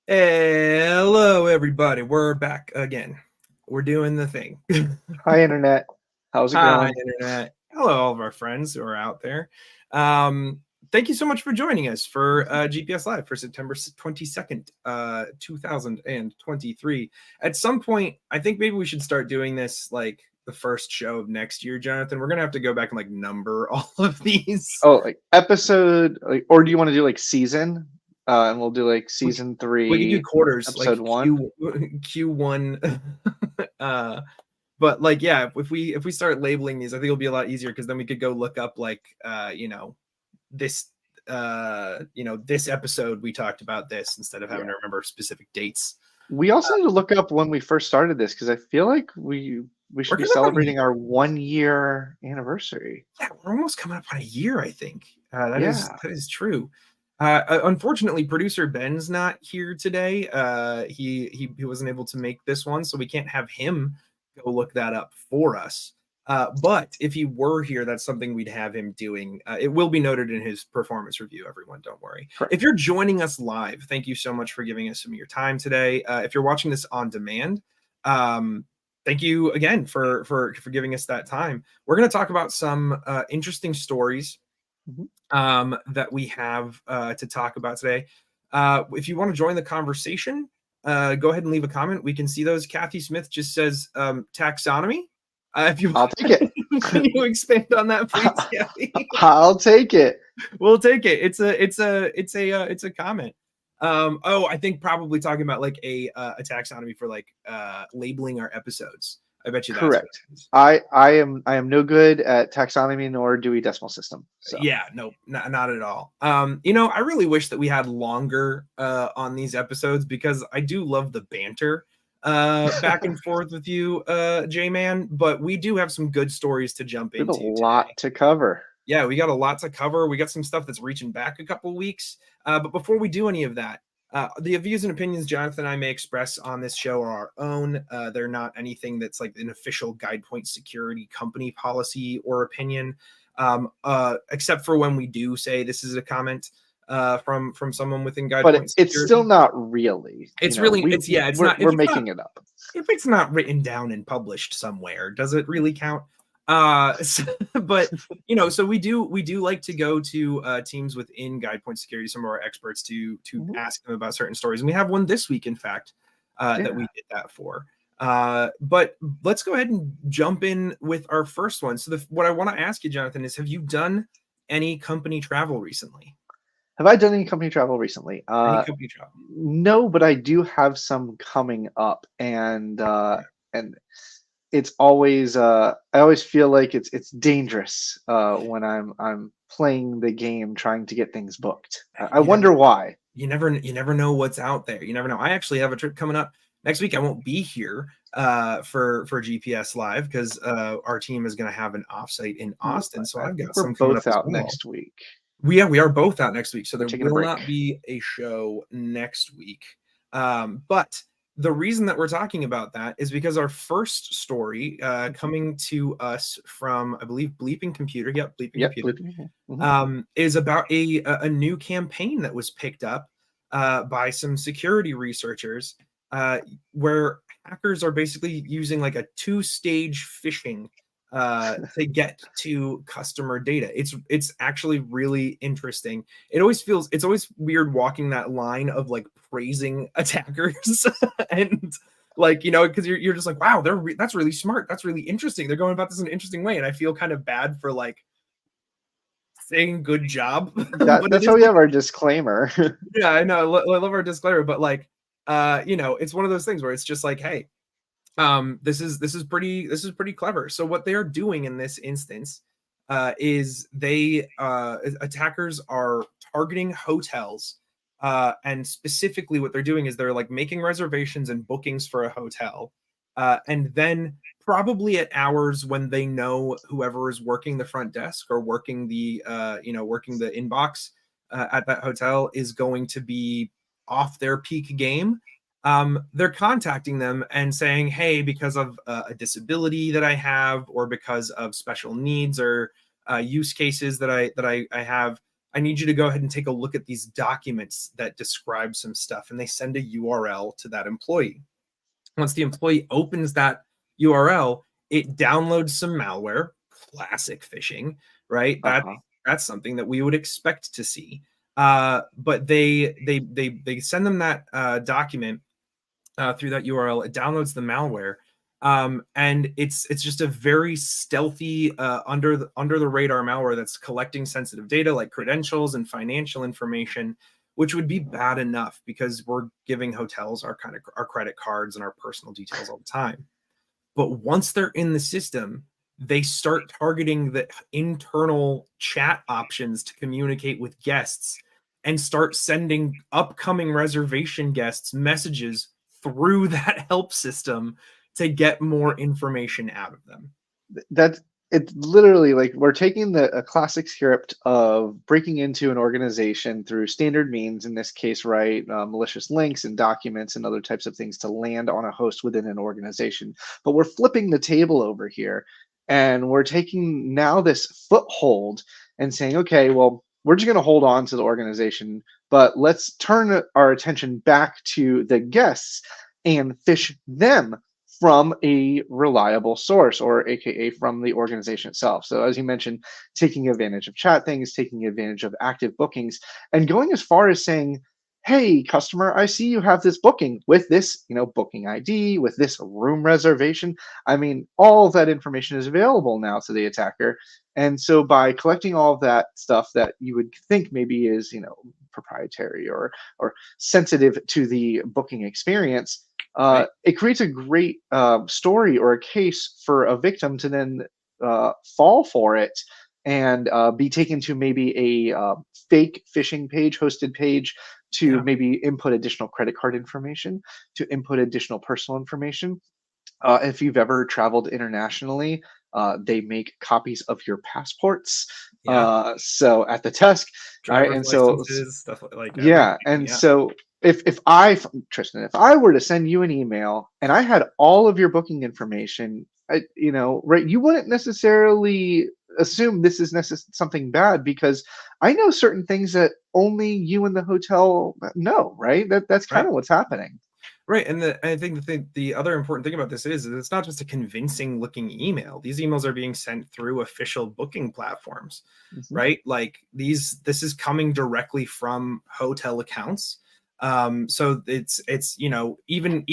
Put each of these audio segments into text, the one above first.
Hello, everybody. We're back again. We're doing the thing. Hi, Internet. How's it Hi, going? Internet. Hello, all of our friends who are out there. Um, Thank you so much for joining us for GPS Live for September 22nd, 2023. At some point, I think maybe we should start doing this like the first show of next year, Jonathan. We're going to have to go back and like number all of these. Oh, like episode, or do you want to do like season? And we'll do like We, season we could do three, quarters, episode like one. Q1. uh, but like yeah, if we start labeling these, I think it'll be a lot easier because then we could go look up like this this episode we talked about this instead of having Yeah. to remember specific dates. We also need to look up when we first started this because I feel like we We're should be coming up on a celebrating year. our 1 year anniversary. Yeah, we're almost coming up on a year, I think. That is Yeah. that is true. Unfortunately, producer Ben's not here today. He wasn't able to make this one, so we can't have him go look that up for us. But if he were here, that's something we'd have him doing. It will be noted in his performance review, everyone. Don't worry. If Correct. you're joining us live, thank you so much for giving us some of your time today. If you're watching this on demand, um, thank you again for giving us that time. We're going to talk about some interesting stories Mhm. that we have to talk about today. If you want to join the conversation, go ahead and leave a comment. We can see those. Kathy Smith just says taxonomy. If you I'll take it. can you expand on that, please, Kathy? I'll take it. We'll take it. It's a comment. I think probably talking about like a taxonomy for like labeling our episodes. I bet you that's what Correct. it is. I am no good at taxonomy nor Dewey Decimal System. So Yeah, no, not at all. I really wish that we had longer on these episodes because I do love the banter back and forth with you, J-Man, but we do have some good stories to jump we have a into lot today. to cover. Yeah, we got a lot to cover. We got some stuff that's reaching back a couple weeks. But before we do any of that, the views and opinions Jonathan and I may express on this show are our own. They're not anything that's like an official GuidePoint security company policy or opinion, except for when we do say this is a comment from someone within But GuidePoint it's still security. not really. It's really it's yeah, it's not We're making it up. if it's not written down and published somewhere, does it really count? But so we do like to go to teams within GuidePoint Security, some of our experts to Mhm. ask them about certain stories, and we have one this week, in fact, that Yeah. we did that for. But let's go ahead and jump in with our first one. So what I want to ask you, Jonathan, is have you done any company travel recently? Have I done any company travel recently? Any company travel? No, but I do have some coming up, and it's always I always feel like it's dangerous when I'm playing the game trying to get things booked. I You never wonder why. you never know what's out there. You never know. I actually have a trip coming up next week. I won't be here for GPS Live because our team is going to have an offsite in Yep, Austin. So I I've think got we're some coming up both as out well. next week. We are both out next week, so there Taking a will break. not be a show next week. But the reason that we're talking about that is because our first story coming to us from, I believe, Bleeping Computer. Yep, Bleeping Yep. Computer Mhm. is about a new campaign that was picked up by some security researchers where hackers are basically using like a two-stage phishing to get to customer data. It's actually really interesting. It's always weird walking that line of like praising attackers and like because you're just like, wow, that's really smart, that's really interesting, they're going about this in an interesting way, and I feel kind of bad for like saying good job. But it That's why is we like, have our disclaimer. yeah, I know, I love our disclaimer, but like it's one of those things where it's just like, hey, this is pretty clever. So what they are doing in this instance is attackers are targeting hotels, and specifically what they're doing is they're like making reservations and bookings for a hotel, and then probably at hours when they know whoever is working the front desk or working the inbox at that hotel is going to be off their peak game. They're contacting them and saying, hey, because of a disability that I have, or because of special needs or use cases that I have, I need you to go ahead and take a look at these documents that describe some stuff. And they send a URL to that employee. Once the employee opens that URL, it downloads some malware, classic phishing, right? Uh-huh. That's something that we would expect to see. But they send them that document through that URL. It downloads the malware, and it's just a very stealthy under the radar malware that's collecting sensitive data like credentials and financial information, which would be bad enough because we're giving hotels our credit cards and our personal details all the time. But once they're in the system, they start targeting the internal chat options to communicate with guests and start sending upcoming reservation guests messages through that help system to get more information out of them. That's it's literally like we're taking a classic script of breaking into an organization through standard means, in this case, right, malicious links and documents and other types of things to land on a host within an organization. But we're flipping the table over here, and we're taking now this foothold and saying, okay, well, we're just going to hold on to the organization, but let's turn our attention back to the guests and fish them from a reliable source, or AKA from the organization itself. So as you mentioned, taking advantage of chat things, taking advantage of active bookings, and going as far as saying, hey, customer, I see you have this booking with this, booking ID, with this room reservation. I mean, all of that information is available now to the attacker. And so by collecting all of that stuff that you would think maybe is, proprietary or sensitive to the booking experience, Right. it creates a great story or a case for a victim to then fall for it and be taken to maybe a fake phishing page, hosted page, to Yeah. maybe input additional credit card information, to input additional personal information. If you've ever traveled internationally, they make copies of your passports. Yeah. So at the desk, all right, Driver's and so licenses, stuff like yeah, everything. and Yeah. so if I, Tristan, if I were to send you an email and I had all of your booking information, right, you wouldn't necessarily assume this is something bad, because I know certain things that only you and the hotel know, right? That's kind Right. of what's happening. Right. And I think the other important thing about this is it's not just a convincing looking email. These emails are being sent through official booking platforms, Mhm. right? Like this is coming directly from hotel accounts. So it's, even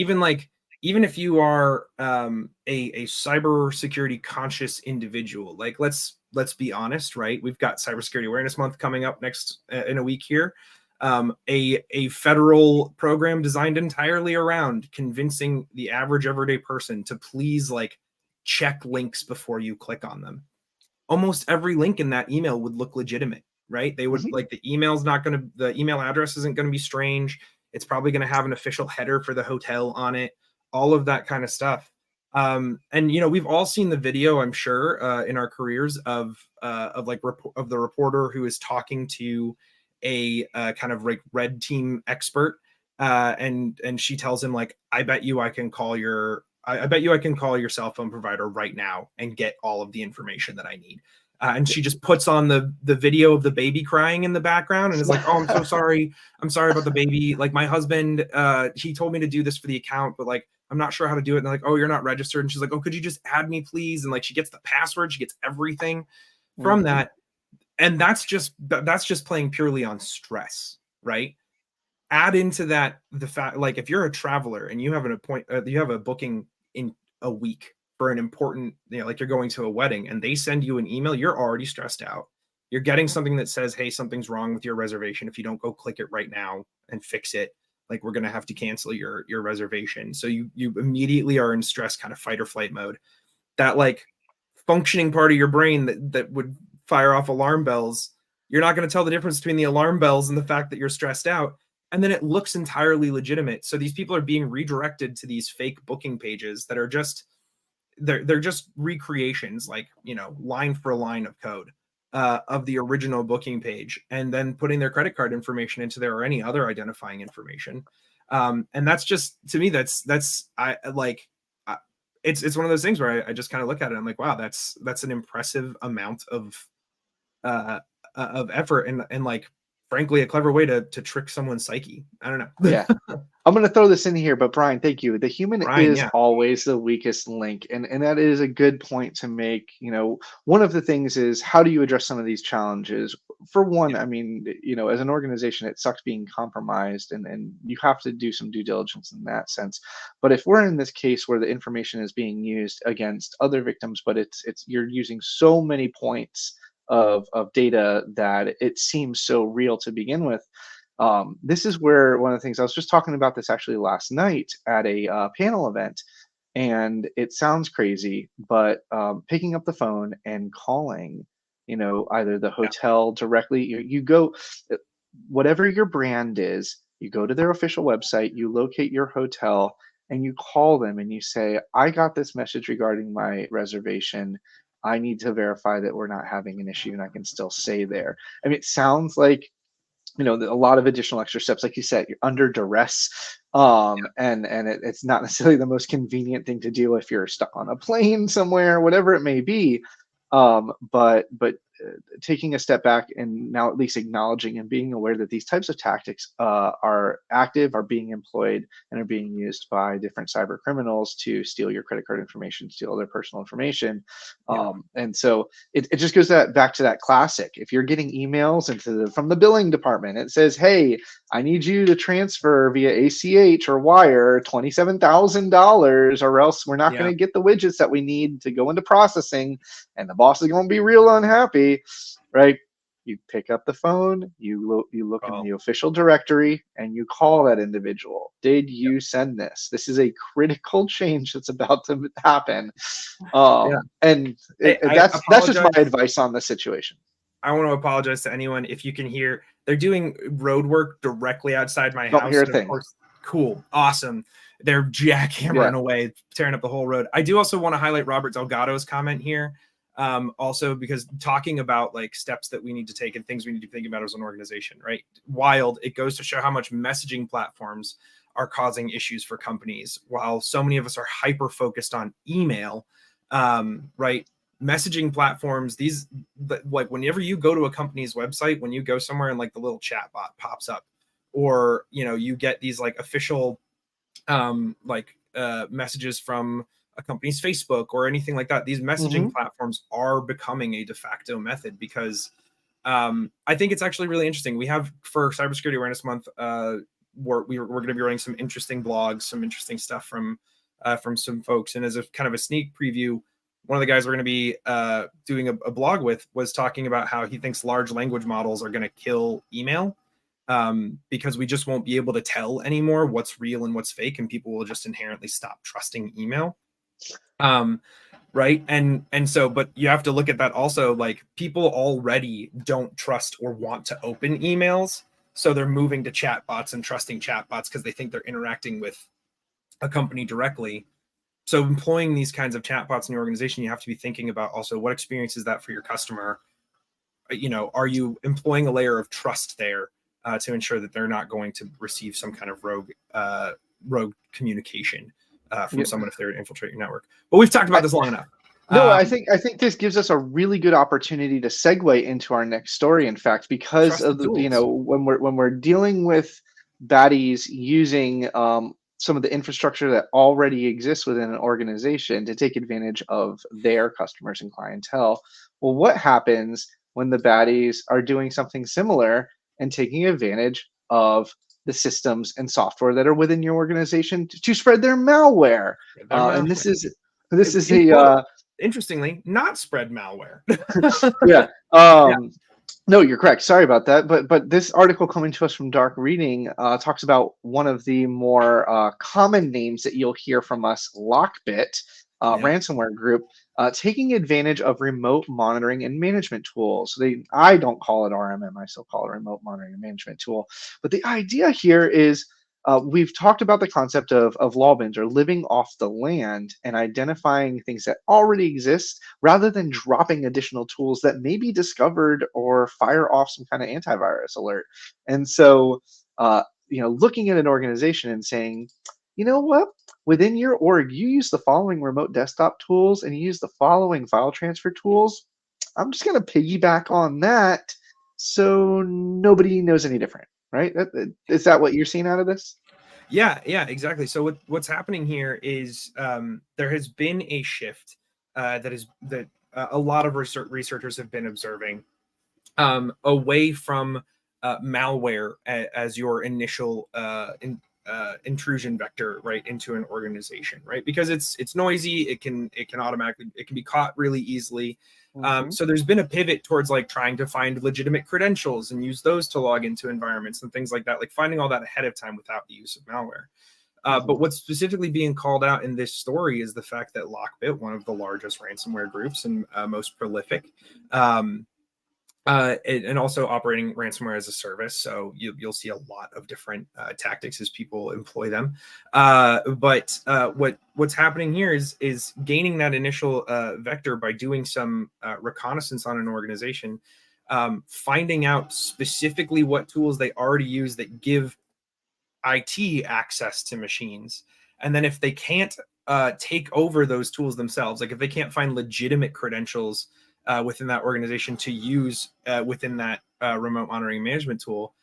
if you are a cybersecurity conscious individual, like let's be honest, right? We've got Cybersecurity Awareness Month coming up next in a week here. A federal program designed entirely around convincing the average everyday person to please like check links before you click on them. Almost every link in that email would look legitimate, right? They would Mhm. like the email address isn't going to be strange. It's probably going to have an official header for the hotel on it, all of that kind of stuff. And we've all seen the video, I'm sure, in our careers of the reporter who is talking to a kind of like red team expert, and she tells him like, I bet you I can call your cell phone provider right now and get all of the information that I need. And she just puts on the video of the baby crying in the background and is like, "Oh, I'm so sorry. I'm sorry about the baby. Like my husband, he told me to do this for the account, but like I'm not sure how to do it." And they're like, "Oh, you're not registered." And she's like, "Oh, could you just add me, please?" And like she gets the password, she gets everything from Mhm. that, and that's just playing purely on stress, right? Add into that the fact, like if you're a traveler and you have a booking in a week for an important, like you're going to a wedding and they send you an email, you're already stressed out. You're getting something that says, hey, something's wrong with your reservation. If you don't go click it right now and fix it, like we're going to have to cancel your reservation. So you immediately are in stress, kind of fight or flight mode. That like functioning part of your brain that would fire off alarm bells, you're not going to tell the difference between the alarm bells and the fact that you're stressed out. And then it looks entirely legitimate. So these people are being redirected to these fake booking pages that are just they're just recreations, like line for line of code of the original booking page, and then putting their credit card information into there or any other identifying information. And that's just, to me, that's I like it's one of those things where I just kind of look at it. I'm like, wow, that's an impressive amount of uh, of effort and like frankly a clever way to trick someone's psyche. I don't know. Yeah. I'm going to throw this in here, but Brian, thank you. The human Ryan, is yeah, always the weakest link, and that is a good point to make. One of the things is, how do you address some of these challenges? For one, yeah, I mean, as an organization, it sucks being compromised, and you have to do some due diligence in that sense. But if we're in this case where the information is being used against other victims, but it's you're using so many points of data that it seems so real to begin with. This is where one of the things, I was just talking about this actually last night at a panel event, and it sounds crazy, but picking up the phone and calling, either the yeah, hotel directly, you go, uh, whatever your brand is, you go to their official website, you locate your hotel, and you call them and you say, I got this message regarding my reservation. I need to verify that we're not having an issue and I can still stay there. I mean, it sounds like, a lot of additional extra steps, like you said, you're under duress, and it's not necessarily the most convenient thing to do if you're stuck on a plane somewhere, whatever it may be. But taking a step back and now at least acknowledging and being aware that these types of tactics are active, are being employed, and are being used by different cyber criminals to steal your credit card information, steal their personal information. yeah, And so it just goes back to that classic. If you're getting emails from the billing department, it says, hey, I need you to transfer via ACH or wire $27,000, or else we're not going yeah. to get the widgets that we need to go into processing, and the boss is going to be real unhappy, right? You pick up the phone, you look in Oh, the official directory, and you call that individual. Did yeah, you send this? This is a critical change that's about to happen, yeah. and Hey, I that's just my apologize. advice on the situation. I want to apologize to anyone if you can hear they're doing road work directly outside my Don't hear house, a and of thing. course, cool, awesome. They're Yeah. jackhammering away, tearing up the whole road. I do also want to highlight Robert Delgado's comment here, also because talking about like steps that we need to take and things we need to think about as an organization, right? Wild. It goes to show how much messaging platforms are causing issues for companies, while so many of us are hyper focused on email, right? Messaging platforms, these, like whenever you go to a company's website, when you go somewhere and like the little chat bot pops up, or you get these like official messages from a company's Facebook or anything like that, these messaging Hmm. platforms are becoming a de facto method because I think it's actually really interesting. We have, for Cybersecurity Awareness Month, we're going to be writing some interesting blogs, some interesting stuff from some folks. And as a kind of a sneak preview, one of the guys we're going to be doing a blog with was talking about how he thinks large language models are going to kill email, because we just won't be able to tell anymore what's real and what's fake, and people will just inherently stop trusting email. Um, right, and so, but you have to look at that also, like people already don't trust or want to open emails, so they're moving to chatbots and trusting chatbots because they think they're interacting with a company directly. So employing these kinds of chatbots in your organization, you have to be thinking about also what experience is that for your customer. Are you employing a layer of trust there to ensure that they're not going to receive some kind of rogue communication from Yeah. someone if they're to infiltrate your network. But we've talked about I, this long enough. no, I Um, think I think this gives us a really good opportunity to segue into our next story. In fact, because of trusted tools. when we're dealing with baddies using some of the infrastructure that already exists within an organization to take advantage of their customers and clientele. Well, what happens when the baddies are doing something similar and taking advantage of the systems and software that are within your organization to spread their malware? Their And malware. this is In a quote, interestingly, not spread malware. yeah. Yeah, No, you're correct. Sorry about that. But this article coming to us from Dark Reading talks about one of the more common names that you'll hear from us, Lockbit, yeah, ransomware group, taking advantage of remote monitoring and management tools. I don't call it RMM. I still call it remote monitoring and management tool. But the idea here is, we've talked about the concept of lawbins, or living off the land, and identifying things that already exist rather than dropping additional tools that may be discovered or fire off some kind of antivirus alert. And so, looking at an organization and saying, you know what? Within your org, you use the following remote desktop tools and you use the following file transfer tools. I'm just going to piggyback on that So nobody knows any different, right? Is that what you're seeing out of this? Yeah, yeah, exactly. So what's happening here is there has been a shift that a lot of researchers have been observing away from malware as your initial intrusion vector, right, into an organization, right? Because it's noisy, it can be caught really easily. Hmm. So there's been a pivot towards like trying to find legitimate credentials and use those to log into environments and things like that, like finding all that ahead of time without the use of malware. But Hmm. what's specifically being called out in this story is the fact that Lockbit, one of the largest ransomware groups and most prolific, um, and also operating ransomware as a service. So you'll see a lot of different tactics as people employ them. But what's happening here is gaining that initial vector by doing some reconnaissance on an organization, finding out specifically what tools they already use that give IT access to machines. And then if they can't take over those tools themselves, like if they can't find legitimate credentials within that organization to use within that remote monitoring management tool,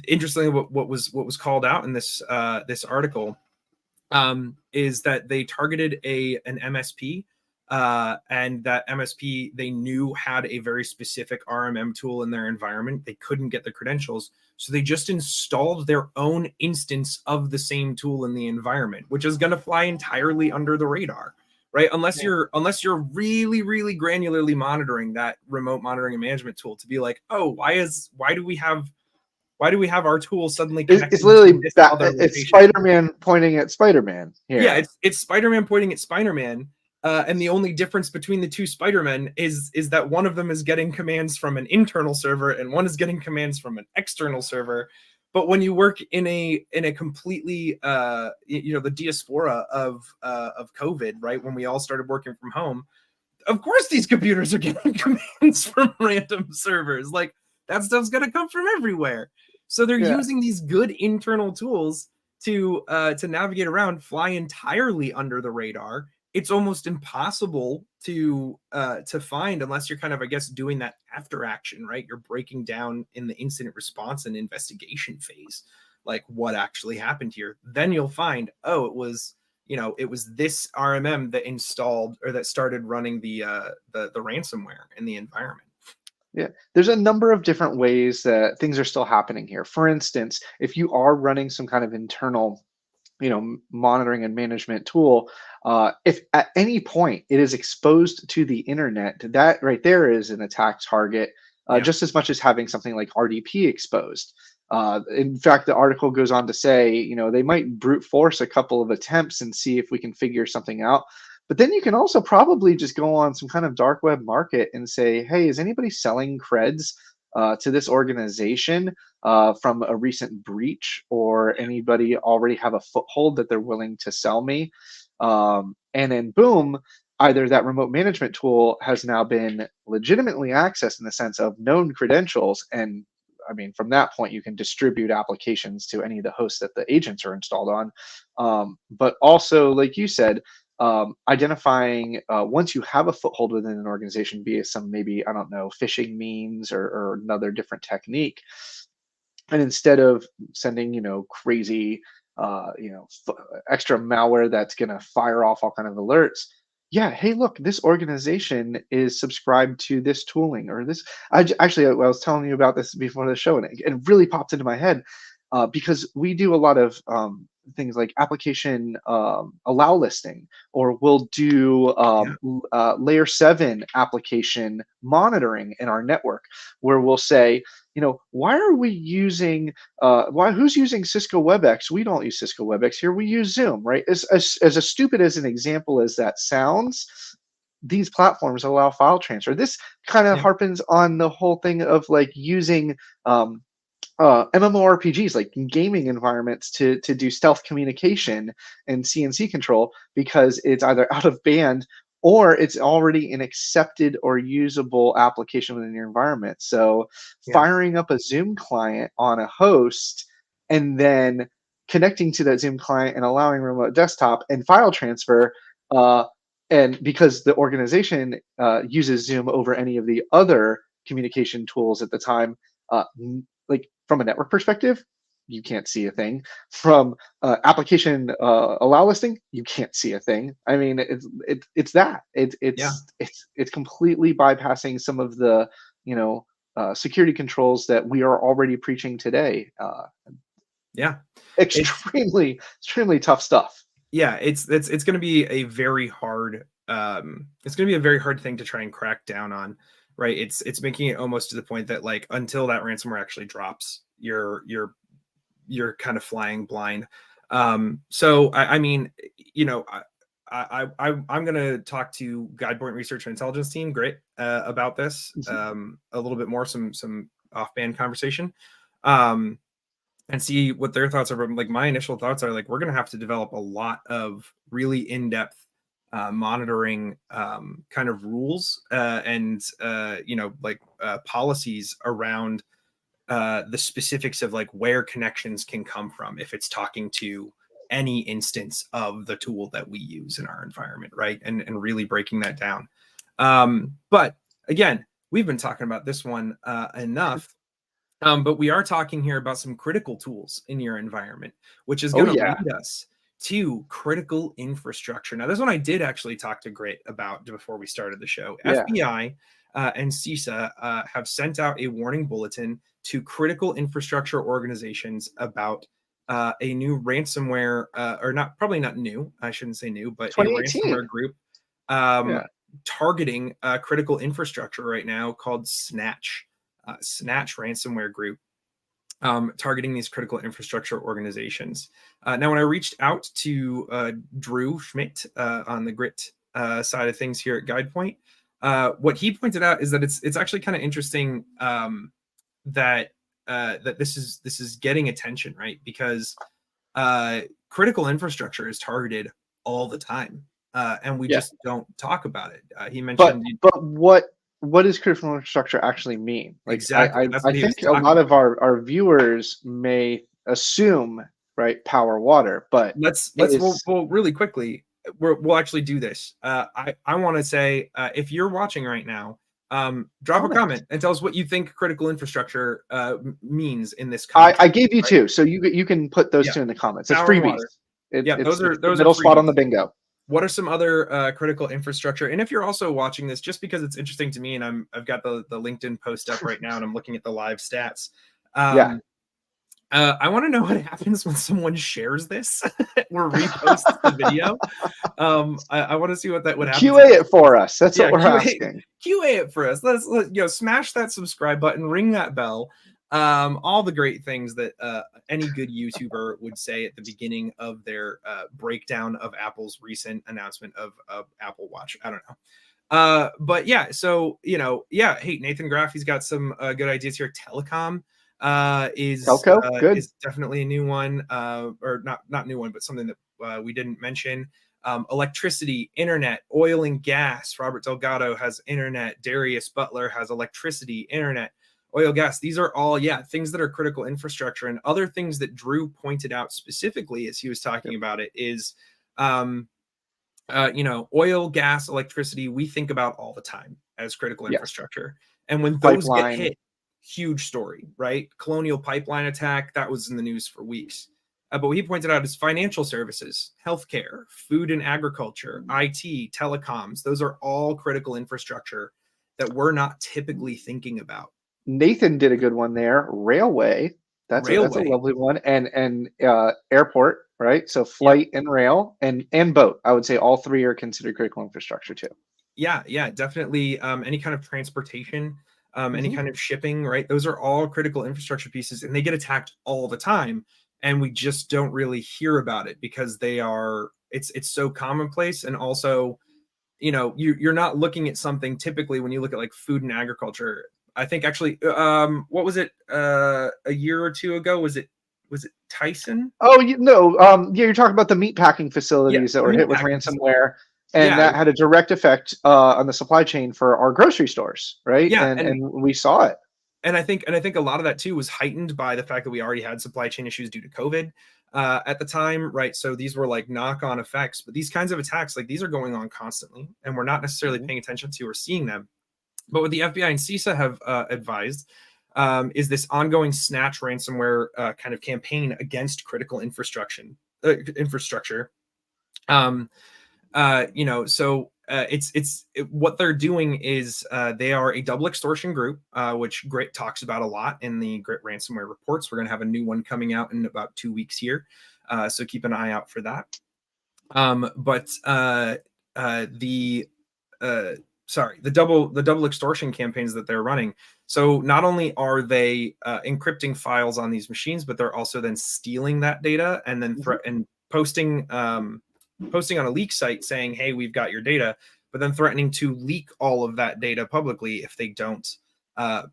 interestingly, what was called out in this article is that they targeted an MSP, and that MSP they knew had a very specific RMM tool in their environment. They couldn't get the credentials, so they just installed their own instance of the same tool in the environment, which is going to fly entirely under the radar, right? Yeah. Unless you're really really granularly monitoring that remote monitoring and management tool to be like, oh, why do we have our tool suddenly It's connected to literally this other it's location? Spider-Man pointing at Spider-Man Yeah, here. it's Spider-Man pointing at Spider-Man, and the only difference between the two Spider-Men is that one of them is getting commands from an internal server and one is getting commands from an external server. But when you work in a completely the diaspora of COVID, right, when we all started working from home, of course these computers are getting commands from random servers. Like that stuff's gonna come from everywhere. So they're Yeah. using these good internal tools to navigate around, fly entirely under the radar. It's almost impossible to find unless you're kind of, I guess, doing that after action, right? You're breaking down in the incident response and investigation phase, like what actually happened here. Then you'll find, oh, it was this RMM that installed or that started running the ransomware in the environment. Yeah, there's a number of different ways that things are still happening here. For instance, if you are running some kind of internal, monitoring and management tool, if at any point it is exposed to the internet, that right there is an attack target, Yeah, just as much as having something like RDP exposed. In fact, the article goes on to say, they might brute force a couple of attempts and see if we can figure something out. But then you can also probably just go on some kind of dark web market and say, hey, is anybody selling creds to this organization from a recent breach, or anybody already have a foothold that they're willing to sell me? And then, boom, either that remote management tool has now been legitimately accessed in the sense of known credentials. And I mean, from that point, you can distribute applications to any of the hosts that the agents are installed on. But also, like you said, identifying once you have a foothold within an organization, be it some maybe, I don't know, phishing means or another different technique, and instead of sending crazy extra malware that's going to fire off all kind of alerts, yeah, hey, look, this organization is subscribed to this tooling or this. Actually, I was telling you about this before the show, and it really popped into my head because we do a lot of things like application allow listing, or we'll do yeah, layer 7 application monitoring in our network, where we'll say, why are we using who's using Cisco WebEx? We don't use Cisco WebEx here. We use Zoom, right? As a stupid as an example as that sounds, these platforms allow file transfer. This kind of yeah, harpens on the whole thing of like using MMORPGs, like in gaming environments, to do stealth communication and CNC control, because it's either out of band or it's already an accepted or usable application within your environment. So yeah, firing up a Zoom client on a host and then connecting to that Zoom client and allowing remote desktop and file transfer, uh, and because the organization uses Zoom over any of the other communication tools at the time. Like from a network perspective, you can't see a thing. From application allow listing, you can't see a thing. I mean, it's that Yeah. it's completely bypassing some of the security controls that we are already preaching today. Yeah. It's Extremely tough stuff. yeah, it's going to be a very hard it's going to be a very hard thing to try and crack down on, right? It's making it almost to the point that like until that ransomware actually drops, you're kind of flying blind. So I mean, you know, I'm going to talk to Guidepoint Research and Intelligence Team, great, about this a little bit more, some off-band conversation. And see what their thoughts are. But like my initial thoughts are like we're going to have to develop a lot of really in-depth monitoring kind of rules and like policies around the specifics of like where connections can come from if it's talking to any instance of the tool that we use in our environment, right? And really breaking that down. But again, we've been talking about this one enough. But we are talking here about some critical tools in your environment, which is Oh going to yeah, lead us to critical infrastructure. Now, this one I did actually talk to Grit about before we started the show. yeah. FBI and CISA have sent out a warning bulletin to critical infrastructure organizations about a new ransomware, or not, probably not new, I shouldn't say new, but a 2018. ransomware group um, Yeah. targeting critical infrastructure right now called Snatch. Snatch ransomware group targeting these critical infrastructure organizations. Now, when I reached out to Drew Schmidt on the Grit side of things here at Guidepoint, what he pointed out is that it's actually kind of interesting that that this is getting attention, right? Because critical infrastructure is targeted all the time, and we Yeah. just don't talk about it. He But mentioned but what does critical infrastructure actually mean? Like exactly that's I what he was think a talking lot of about. our viewers may assume, right, power, water, but it Let's is well really quickly we'll actually do this. I want to say if you're watching right now, drop a comments. comment and tell us what you think critical infrastructure means in this I context. gave you Right? two, so you can put those Yeah, two in the comments. It's power and freebies. water. Yeah, It's the those are middle spot on freebies. the bingo. What are some other critical infrastructure? And if you're also watching this, just because it's interesting to me, and I've got the LinkedIn post up right now, and I'm looking at the live stats. Yeah. I want to know what happens when someone shares this or reposts the video. I want to see what happens. QA it for us. That's what Yeah, we're asking. QA it for us. Let smash that subscribe button, ring that bell. All the great things that any good YouTuber would say at the beginning of their breakdown of Apple's recent announcement of Apple Watch. I don't know. But yeah, so yeah. Hey, Nathan Graff, he's got some good ideas here. Telecom Telco, good. is definitely a new one, or not new one, but something that we didn't mention. Electricity, internet, oil and gas. Robert Delgado has internet. Darius Butler has electricity, internet, oil, gas. These are all, things that are critical infrastructure. And other things that Drew pointed out specifically as he was talking about it is, oil, gas, electricity, we think about all the time as critical Yes. infrastructure. And when those get Pipeline. hit, huge story, right? Colonial Pipeline attack, that was in the news for weeks. But what he pointed out is financial services, healthcare, food and agriculture, IT, telecoms. Those are all critical infrastructure that we're not typically thinking about. Nathan did a good one there. Railway. That's a Railway, lovely one. And airport, right? So yeah, flight and rail and boat. I would say all three are considered critical infrastructure too. yeah, definitely. Any kind of transportation, any Mm-hmm. kind of shipping, right? Those are all critical infrastructure pieces, and they get attacked all the time, and we just don't really hear about it because they are. It's so commonplace, and also, you're not looking at something typically when you look at like food and agriculture. I think actually, what was it? A year or two ago, was it Tyson? Oh, yeah, you're talking about the meat packing Yeah, facilities that the were hit meat with packing facility. ransomware, and Yeah, that had a direct effect on the supply chain for our grocery stores, right? yeah, And we saw it. and I think a lot of that too was heightened by the fact that we already had supply chain issues due to COVID at the time, right? So these were like knock-on effects, but these kinds of attacks, like these are going on constantly, and we're not necessarily Mhm. paying attention to or seeing them. But what the FBI and CISA have advised is this ongoing Snatch ransomware kind of campaign against critical infrastructure. What they're doing is they are a double extortion group, which Grit talks about a lot in the Grit ransomware reports. We're going to have a new one coming out in about 2 weeks here, so keep an eye out for that. The double extortion campaigns that they're running. So not only are they encrypting files on these machines, but they're also then stealing that data and then posting on a leak site saying, "Hey, we've got your data," but then threatening to leak all of that data publicly if they don't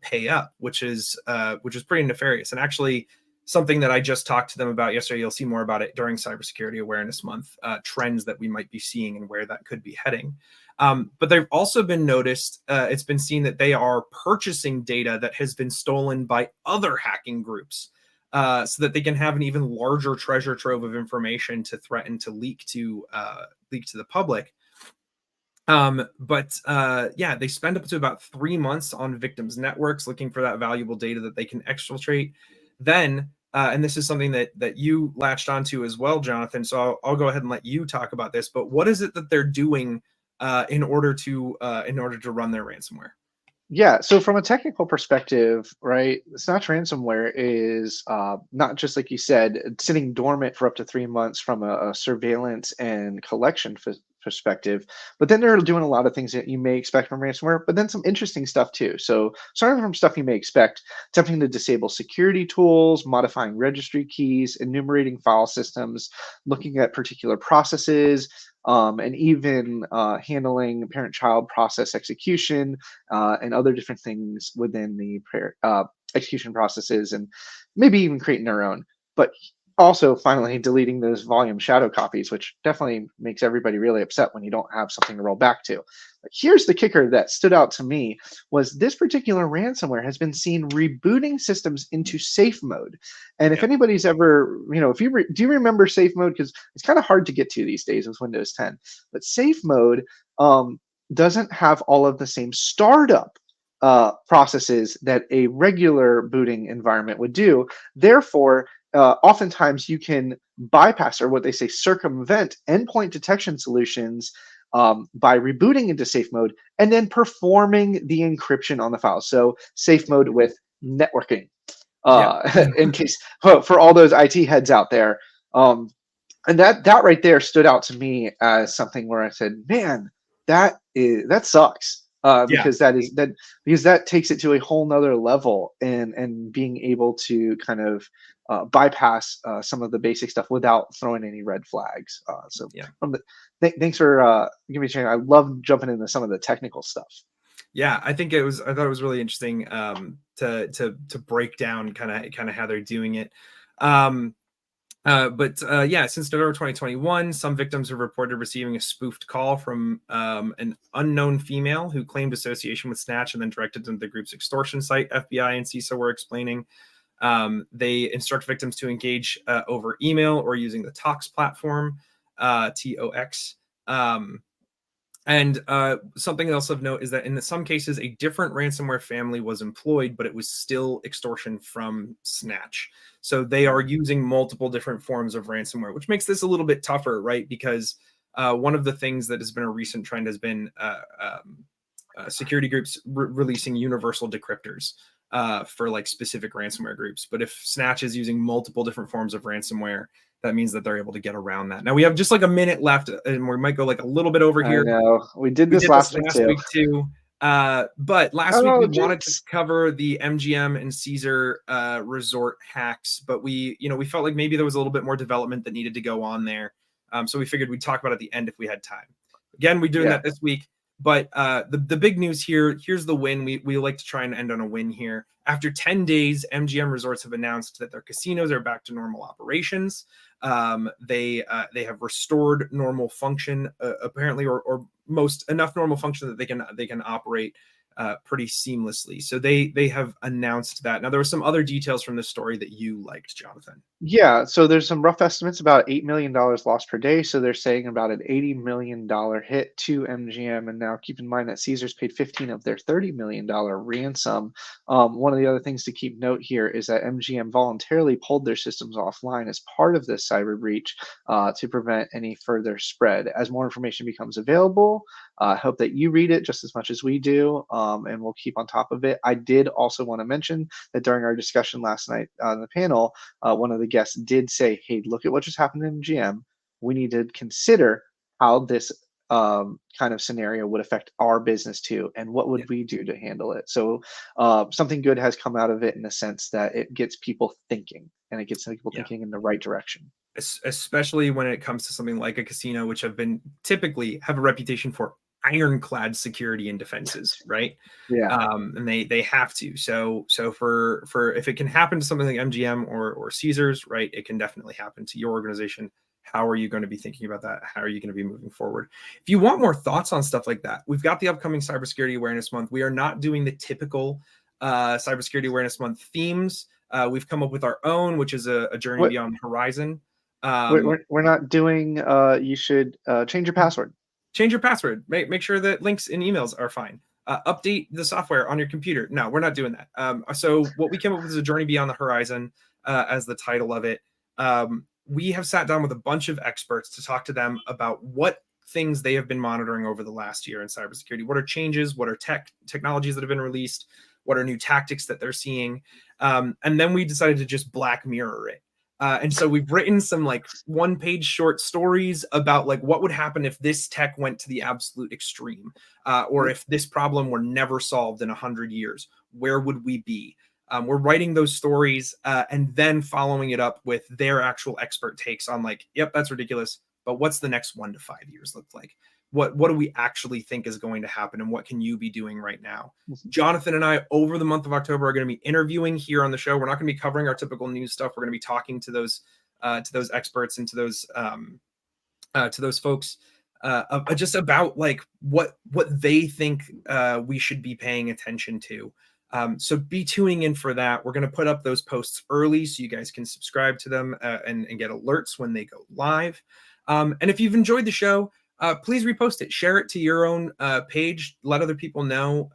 pay up, which is pretty nefarious. And actually, something that I just talked to them about yesterday. You'll see more about it during Cybersecurity Awareness Month, trends that we might be seeing and where that could be heading. But they've also been noticed, it's been seen that they are purchasing data that has been stolen by other hacking groups so that they can have an even larger treasure trove of information to threaten to leak to the public. They spend up to about 3 months on victims' networks looking for that valuable data that they can exfiltrate. Then, and this is something that you latched onto as well, Jonathan. So I'll go ahead and let you talk about this. But what is it that they're doing in order to run their ransomware? Yeah, so from a technical perspective, right, Snatch ransomware is not just like you said, sitting dormant for up to 3 months from a surveillance and collection perspective, but then they're doing a lot of things that you may expect from ransomware, but then some interesting stuff too. So starting from stuff you may expect, attempting to disable security tools, modifying registry keys, enumerating file systems, looking at particular processes, and even handling parent-child process execution and other different things within the execution processes, and maybe even creating their own. But also, finally, deleting those volume shadow copies, which definitely makes everybody really upset when you don't have something to roll back to. But here's the kicker that stood out to me was this particular ransomware has been seen rebooting systems into safe mode. And if anybody's ever, if you do you remember safe mode? Because it's kind of hard to get to these days with Windows 10. But safe mode doesn't have all of the same startup processes that a regular booting environment would do. Therefore, oftentimes you can bypass, or what they say, circumvent endpoint detection solutions by rebooting into safe mode and then performing the encryption on the file. So safe mode with networking, in case for all those IT heads out there. And that right there stood out to me as something where I said, man, that sucks. Because that takes it to a whole nother level, and being able to kind of bypass some of the basic stuff without throwing any red flags. Thanks for giving me a chance. I love jumping into some of the technical stuff. Yeah, I thought it was really interesting to break down kind of how they're doing it. Since November 2021, some victims have reported receiving a spoofed call from an unknown female who claimed association with Snatch and then directed them to the group's extortion site. FBI and CISA were explaining. They instruct victims to engage over email or using the TOX platform, TOX. Something else of note is that in some cases, a different ransomware family was employed, but it was still extortion from Snatch. So they are using multiple different forms of ransomware, which makes this a little bit tougher, right? Because one of the things that has been a recent trend has been security groups releasing universal decryptors for like specific ransomware groups. But if Snatch is using multiple different forms of ransomware, that means that they're able to get around that. Now we have just like a minute left, and we might go like a little bit over here. I know. We did this last week too. But last week we wanted to cover the MGM and Caesar resort hacks, but we felt like maybe there was a little bit more development that needed to go on there. So we figured we'd talk about it at the end if we had time. Again, we're doing that this week. But the big news here's the win. We like to try and end on a win here. After 10 days, MGM Resorts have announced that their casinos are back to normal operations. They have restored normal function, apparently, or most enough normal function that they can operate pretty seamlessly. So they have announced that. Now there were some other details from the story that you liked, Jonathan. Yeah, so there's some rough estimates about $8 million lost per day. So they're saying about an $80 million hit to MGM. And now keep in mind that Caesars paid 15 of their $30 million ransom. One of the other things to keep note here is that MGM voluntarily pulled their systems offline as part of this cyber breach to prevent any further spread. As more information becomes available, I hope that you read it just as much as we do, and we'll keep on top of it. I did also want to mention that during our discussion last night on the panel, one of the guests did say, "Hey, look at what just happened in GM. We need to consider how this kind of scenario would affect our business too, and what Yeah. would we do to handle it." So something good has come out of it in the sense that it gets people thinking, and it gets people Yeah. thinking in the right direction. Especially when it comes to something like a casino, which have been typically have a reputation for ironclad security and defenses, right? Yeah. And they have to. So for if it can happen to something like MGM or Caesars, right, it can definitely happen to your organization. How are you going to be thinking about that? How are you going to be moving forward? If you want more thoughts on stuff like that, we've got the upcoming Cybersecurity Awareness Month. We are not doing the typical Cybersecurity Awareness Month themes. We've come up with our own, which is a journey What beyond the horizon. we're not doing. You should change your password. Change your password. Make sure that links and emails are fine. Update the software on your computer. No, we're not doing that. So what we came up with is a journey beyond the horizon, as the title of it. We have sat down with a bunch of experts to talk to them about what things they have been monitoring over the last year in cybersecurity. What are changes? What are technologies that have been released? What are new tactics that they're seeing? And then we decided to just black mirror it. And so we've written some like 1-page short stories about like what would happen if this tech went to the absolute extreme, or if this problem were never solved in 100 years, where would we be? We're writing those stories and then following it up with their actual expert takes on like, yep, that's ridiculous, but what's the next 1 to 5 years look like? What do we actually think is going to happen, and what can you be doing right now? Jonathan and I, over the month of October, are going to be interviewing here on the show. We're not going to be covering our typical news stuff. We're going to be talking to those experts and to those folks just about like what they think we should be paying attention to. So be tuning in for that. We're going to put up those posts early so you guys can subscribe to them and get alerts when they go live. And if you've enjoyed the show, please repost it, share it to your own page, let other people know.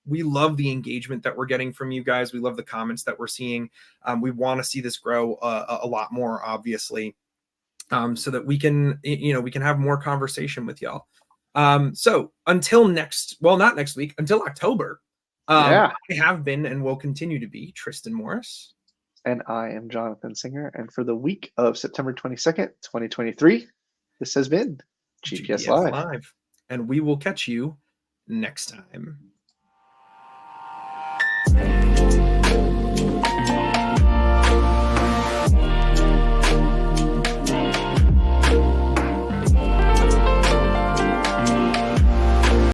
We love the engagement that we're getting from you guys. We love the comments that we're seeing. We want to see this grow a lot more, obviously, so that we can have more conversation with y'all. So until not next week, until October, Yeah. I have been and will continue to be Tristan Morris. And I am Jonathan Singer. And for the week of September 22nd, 2023, this has been GPS GPS Live. Live. And we will catch you next time.